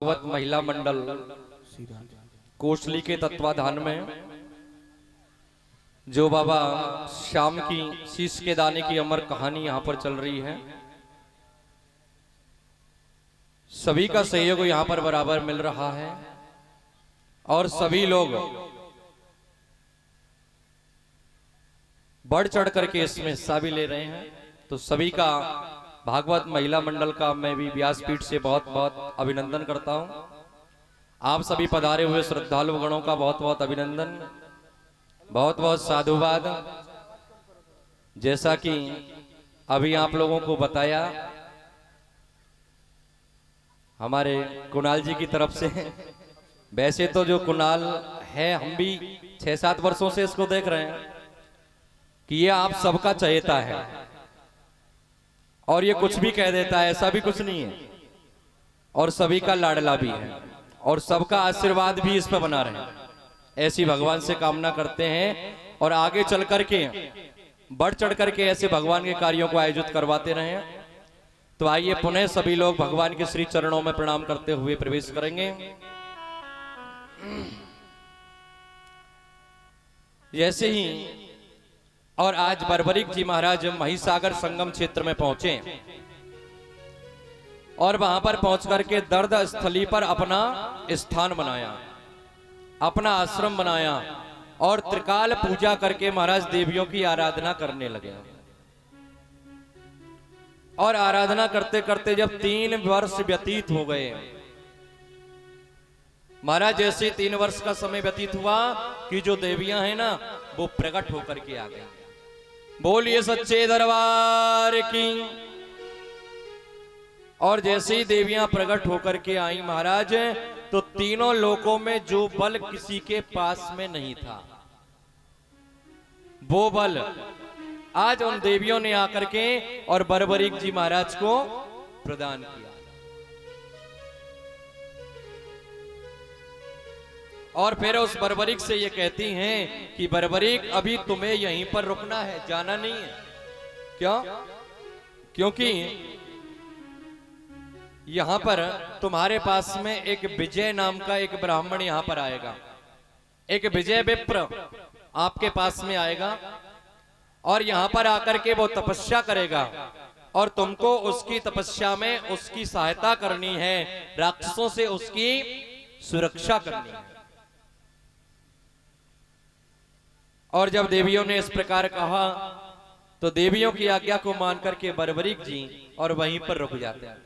भागवत महिला मंडल कोसली के तत्वाधान में जो बाबा श्याम की शीश के दाने की अमर कहानी यहाँ पर चल रही है। सभी का सहयोग यहाँ पर बराबर मिल रहा है और सभी लोग बढ़ चढ़ करके इसमें हिस्सा भी ले रहे हैं। तो सभी का भागवत महिला मंडल का मैं भी व्यासपीठ से बहुत बहुत अभिनंदन करता हूं। आप सभी पधारे हुए श्रद्धालु गणों का बहुत बहुत अभिनंदन, बहुत बहुत साधुवाद। जैसा कि अभी आप लोगों को बताया हमारे कुणाल जी की तरफ से, वैसे तो जो कुणाल है हम भी 6-7 वर्षों से इसको देख रहे हैं कि ये आप सबका चहेता है और ये कुछ भी कह देता है, ऐसा भी कुछ नहीं है, और सभी का लाडला भी है और सबका आशीर्वाद भी इस पर बना रहे, ऐसी भगवान से कामना करते हैं। और आगे चल करके बढ़ चढ़ करके ऐसे भगवान के कार्यों को आयोजित करवाते रहे। तो आइए पुनः सभी लोग भगवान के श्री चरणों में प्रणाम करते हुए प्रवेश करेंगे। जैसे ही और आज बर्बरीक जी महाराज महिसागर संगम क्षेत्र में पहुंचे और वहां पर पहुंच करके दर्द स्थली पर अपना स्थान बनाया, अपना आश्रम बनाया और त्रिकाल पूजा करके महाराज देवियों की आराधना करने लगे। और आराधना करते करते जब 3 वर्ष व्यतीत हो गए, महाराज जैसे 3 वर्ष का समय व्यतीत हुआ कि जो देवियां हैं ना वो प्रकट होकर के आ गई। बोलिए सच्चे दरबार की। और जैसे ही देवियां प्रकट होकर के आई महाराज, तो तीनों लोकों में जो बल किसी के पास में नहीं था, वो बल आज उन देवियों ने आकर के और बर्बरीक जी महाराज को प्रदान किया। और फिर उस बर्बरीक से ये कहती हैं कि बर्बरीक अभी तुम्हें यहीं पर रुकना है, जाना नहीं है। क्यों? क्योंकि यहां पर तुम्हारे पास में एक विजय नाम का एक ब्राह्मण यहां पर आएगा, एक विजय विप्र आपके पास में आएगा और यहां पर आकर के वो तपस्या करेगा और तुमको उसकी तपस्या में उसकी सहायता करनी है, राक्षसों से उसकी सुरक्षा करनी है। और जब देवियों ने इस प्रकार कहा तो देवियों की आज्ञा को मान करके बर्बरीक जी और वहीं पर रुक जाते हैं।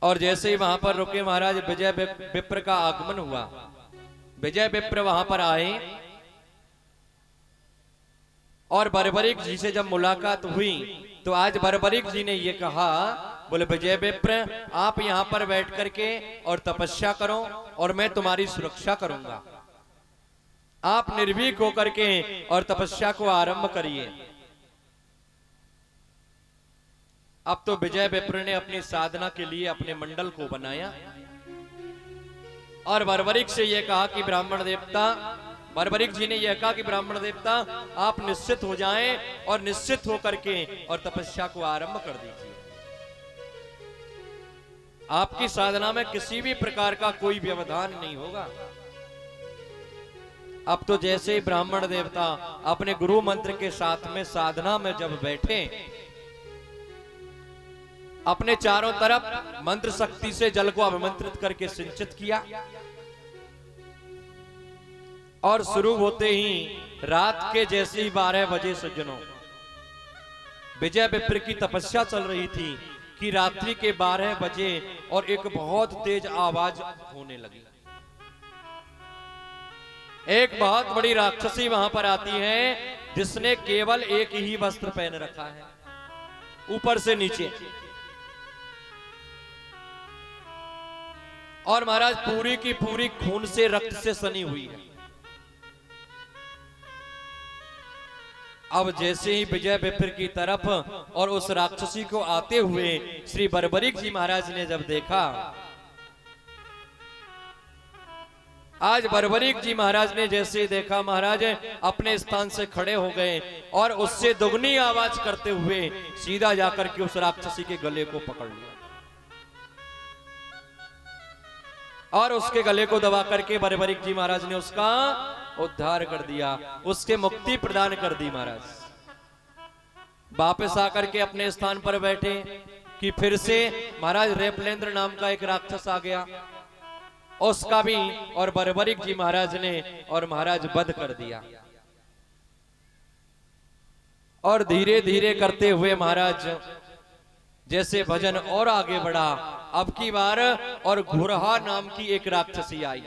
और जैसे ही वहां पर रुके महाराज, विजय विप्र का आगमन हुआ। विजय विप्र वहां पर आए और बर्बरीक जी से जब मुलाकात हुई तो आज बर्बरीक जी ने ये कहा, बोले विजय विप्र आप यहां पर बैठ करके और तपस्या करो और मैं तुम्हारी सुरक्षा करूंगा। आप निर्भीक होकर के और तपस्या को आरंभ करिए। अब तो विजय विप्र ने अपनी साधना के लिए अपने मंडल को बनाया और बर्बरीक से यह कहा कि ब्राह्मण देवता, बर्बरीक जी ने यह कहा कि ब्राह्मण देवता आप निश्चित हो जाएं और निश्चित होकर के और तपस्या को आरंभ कर दीजिए। आपकी साधना में किसी भी प्रकार का कोई व्यवधान नहीं होगा। अब तो जैसे ही ब्राह्मण देवता अपने गुरु मंत्र के साथ में साधना में जब बैठे, अपने चारों तरफ मंत्र शक्ति से जल को अभिमंत्रित करके सिंचित किया और शुरू होते ही रात के जैसे ही 12 बजे सज्जनों, विजय विप्र की तपस्या चल रही थी कि रात्रि के 12 बजे और एक बहुत तेज आवाज होने लगी। एक बहुत बड़ी राक्षसी वहां पर आती है जिसने केवल एक ही वस्त्र पहन रखा है, ऊपर से नीचे, और महाराज पूरी की पूरी खून से रक्त से सनी हुई है। अब जैसे ही विजय विप्र की तरफ और उस राक्षसी को आते हुए श्री बर्बरीक जी महाराज ने जब देखा, आज बर्बरीक जी महाराज ने जैसे ही देखा, महाराज अपने स्थान से खड़े हो गए और उससे दुगनी आवाज करते हुए सीधा जाकर के उस राक्षसी के गले को पकड़ लिया। और उसके गले को दबा करके बर्बरीक जी महाराज ने उसका उद्धार कर दिया, उसके मुक्ति प्रदान कर दी। महाराज वापस आकर के अपने स्थान पर बैठे कि फिर से महाराज रेपलेंद्र नाम का एक राक्षस आ गया, उसका भी और बर्बरीक जी महाराज ने और महाराज वध कर दिया। और धीरे धीरे करते हुए महाराज जैसे भजन और आगे बढ़ा, अब की बार और घुरहा नाम की एक राक्षसी आई।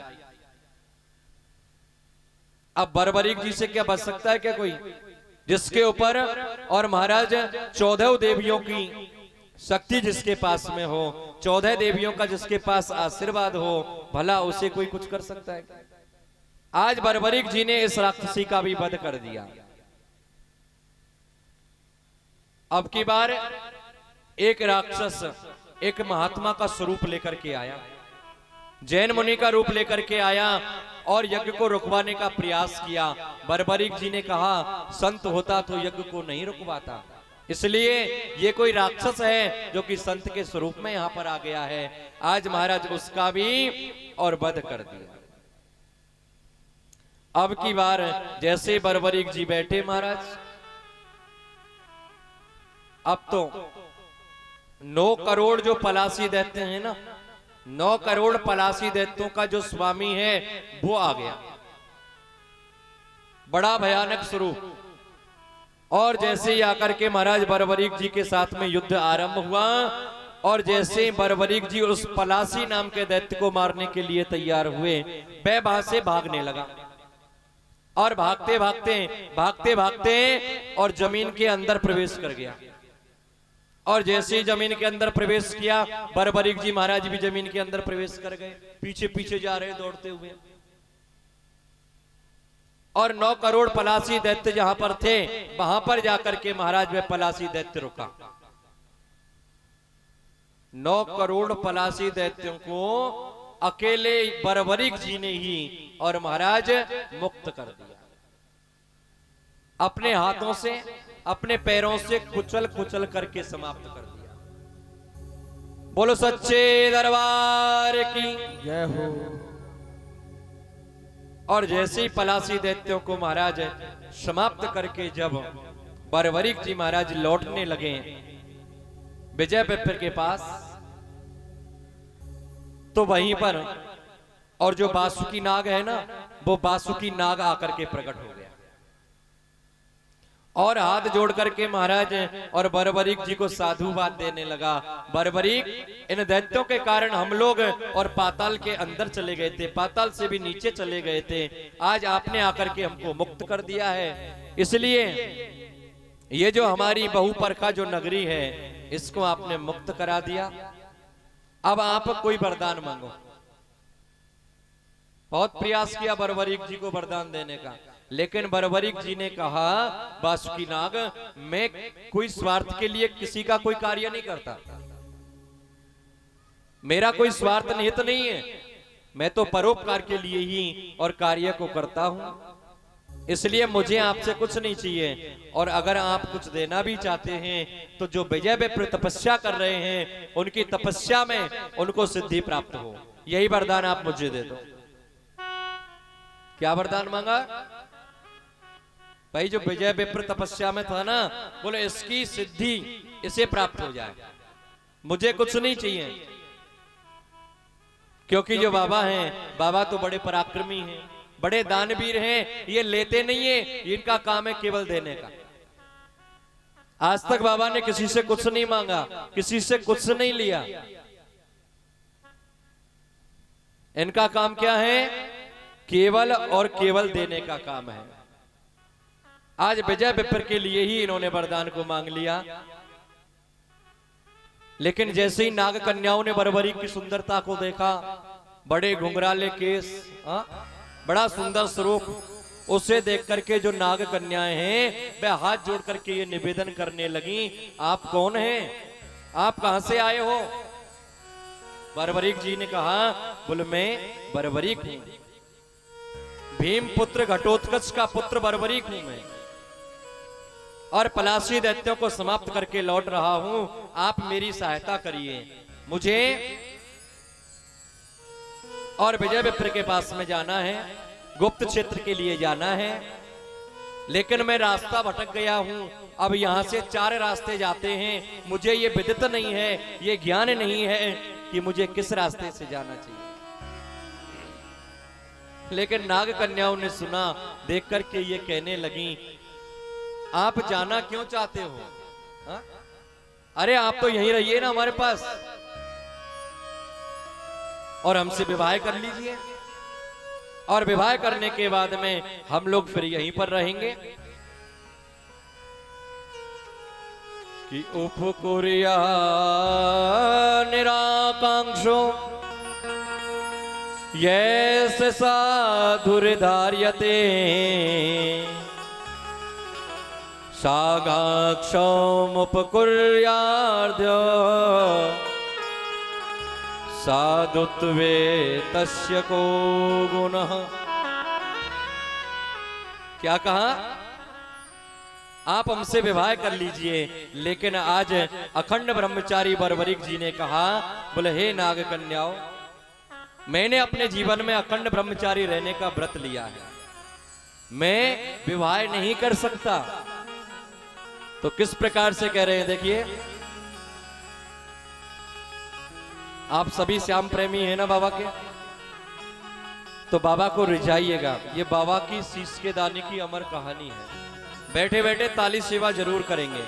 अब बर्बरीक जी से क्या बच सकता है क्या कोई, जिसके ऊपर और महाराज 14 देवियों की शक्ति जिसके पास में हो, 14 देवियों का जिसके पास आशीर्वाद हो, भला उसे कोई कुछ कर सकता है? आज बर्बरीक जी ने इस राक्षसी का भी वध कर दिया। अब की बार एक राक्षस एक महात्मा का स्वरूप लेकर के आया, जैन मुनि का रूप लेकर के आया और यज्ञ को रुकवाने का प्रयास किया। बर्बरीक जी ने कहा संत होता तो यज्ञ को नहीं रुकवाता, इसलिए ये कोई राक्षस है जो कि संत के स्वरूप में यहां पर आ गया है। आज महाराज उसका भी और वध कर दिया। अब की बार जैसे बर्बरीक जी बैठे महाराज, अब तो 9 करोड़ जो पलासी दैत्य हैं ना, 9 करोड़ पलासी दैत्यों का जो स्वामी है वो आ गया, बड़ा भयानक स्वरूप। और जैसे ही आकर के महाराज बर्बरीक जी के साथ में युद्ध आरंभ हुआ, और जैसे ही बर्बरीक जी उस पलासी नाम के दैत्य को मारने के लिए तैयार हुए, वह वहां से भागने लगा और भागते भागते भागते भागते और जमीन के अंदर प्रवेश कर गया। और जैसे ही जमीन के अंदर प्रवेश किया, बर्बरीक जी महाराज भी जमीन के अंदर प्रवेश कर गए, पीछे पीछे जा रहे दौड़ते हुए। और 9 करोड़ पलासी दैत्य जहां पर थे, वहां पर जाकर के महाराज वे पलासी दैत्य रुका। 9 करोड़ पलासी दैत्यों को अकेले बर्बरीक जी ने ही और महाराज मुक्त कर दिया, अपने हाथों से अपने पैरों से कुचल कुचल करके समाप्त कर दिया। बोलो सच्चे दरबार की जय हो। और जैसे ही पलासी दैत्यों को महाराज समाप्त करके जब बर्बरीक जी महाराज लौटने लगे विजय पिप्पर के पास, तो वहीं पर और जो बासुकी नाग है ना, वो बासुकी नाग आकर के प्रकट हो गया और हाथ जोड़ करके महाराज और बर्बरीक जी को साधुवाद देने लगा। बर्बरीक, इन दैत्यों के कारण हम लोग और पाताल के अंदर चले गए थे, पाताल से भी नीचे चले गए थे, आज आपने आकर के हमको मुक्त कर दिया है। इसलिए ये जो हमारी बहुपरखा जो नगरी है, इसको आपने मुक्त करा दिया। अब आप कोई वरदान मांगो। बहुत प्रयास किया बर्बरीक जी को वरदान देने का, लेकिन बर्बरीक जी ने कहा बासुकी नाग, मैं कोई स्वार्थ के लिए किसी का कोई कार्य नहीं करता, मेरा कोई स्वार्थ निहित नहीं है, मैं तो परोपकार के लिए ही और कार्य को करता हूं, इसलिए मुझे आपसे कुछ नहीं चाहिए। और अगर आप कुछ देना भी चाहते हैं तो जो विजय विप्र तपस्या कर रहे हैं, उनकी तपस्या में उनको सिद्धि प्राप्त हो, यही वरदान आप मुझे दे दो। क्या वरदान मांगा भाई? जो विजय विप्र तपस्या में था ना, बोले इसकी सिद्धि इसे प्राप्त हो जाए, मुझे कुछ नहीं चाहिए। क्योंकि जो बाबा हैं, बाबा तो बड़े पराक्रमी हैं, बड़े दानवीर हैं, ये लेते नहीं है, इनका काम है केवल देने का। आज तक बाबा ने किसी से कुछ नहीं मांगा, किसी से कुछ नहीं लिया। इनका काम क्या है? केवल और केवल देने का काम है। आज विजय विप्र के लिए ही इन्होंने वरदान को मांग लिया। लेकिन जैसे ही नाग कन्याओं ने बर्बरीक की सुंदरता को देखा, बड़े घुंघराले केस, बड़ा सुंदर स्वरूप, उसे देख करके जो नाग कन्याएं हैं वे हाथ जोड़ करके ये निवेदन करने लगी, आप कौन हैं? आप कहां से आए हो? बर्बरीक जी ने कहा, बोले मैं बर्बरीक हूं, भीम पुत्र घटोत्कच का पुत्र बर्बरीक हूं मैं, और पलासी दैत्यों को समाप्त करके लौट रहा हूं, आप मेरी सहायता करिए। मुझे और विजय विप्र के पास में जाना है, गुप्त क्षेत्र के लिए जाना है, लेकिन मैं रास्ता भटक गया हूं। अब यहां से 4 रास्ते जाते हैं, मुझे ये विदित नहीं है, ये ज्ञान नहीं है कि मुझे किस रास्ते से जाना चाहिए। लेकिन नाग कन्याओं ने सुना, देख करके ये कहने लगी, आप जाना क्यों चाहते हो? हा? अरे आप तो यहीं रहिए ना हमारे पास, और हमसे विवाह कर लीजिए, और विवाह करने के बाद में हम लोग फिर यहीं पर रहेंगे। कि उपकुरिया निराकांक्षो यैस साधुर्धार्यते सागाक्षमुपकुर्यार्ध्य साधुत्वे तस्य को गुणः। क्या कहा? आप हमसे विवाह कर लीजिए, लेकिन आज अखंड ब्रह्मचारी बर्बरिक जी ने कहा, बोले हे नाग कन्याओं, मैंने अपने जीवन में अखंड ब्रह्मचारी रहने का व्रत लिया है, मैं विवाह नहीं कर सकता। तो किस प्रकार से कह रहे हैं देखिए, आप सभी श्याम प्रेमी हैं ना बाबा के, तो बाबा को रिझाइएगा। ये बाबा की शीश के दाने की अमर कहानी है। बैठे बैठे ताली सेवा जरूर करेंगे।